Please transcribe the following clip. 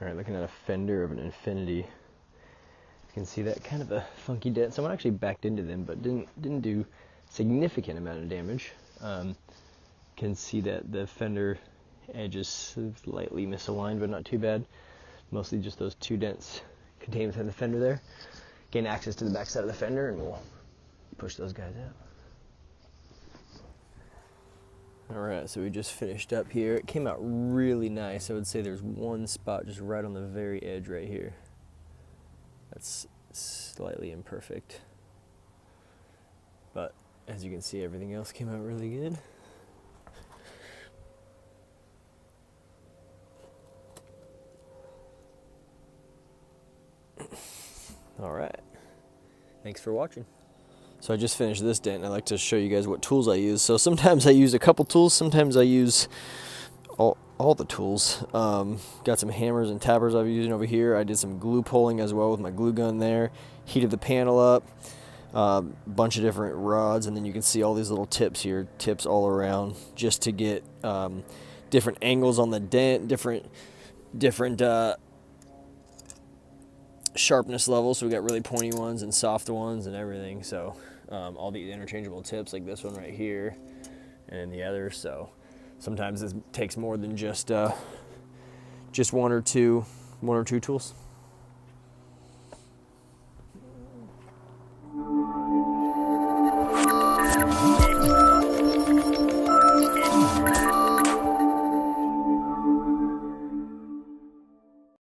All right, looking at a fender of an Infiniti. You can see that kind of a funky dent. Someone actually backed into them, but didn't do significant amount of damage. Can see that the fender edge is slightly misaligned, but not too bad. Mostly just those two dents contained within the fender there. Gain access to the back side of the fender, and we'll push those guys out. All right, so we just finished up here. It came out really nice. I would say there's one spot just right on the very edge right here. That's slightly imperfect. But as you can see, everything else came out really good. All right, thanks for watching. So I just finished this dent, and I like to show you guys what tools I use. So sometimes I use a couple tools, sometimes I use all the tools. Got some hammers and tappers I've using over here. I did some glue pulling as well with my glue gun there. Heated the panel up, bunch of different rods, and then you can see all these little tips here, tips all around, just to get different angles on the dent, different sharpness levels. So we got really pointy ones and soft ones and everything. So all these interchangeable tips, like this one right here and the others. So sometimes it takes more than just one or two tools.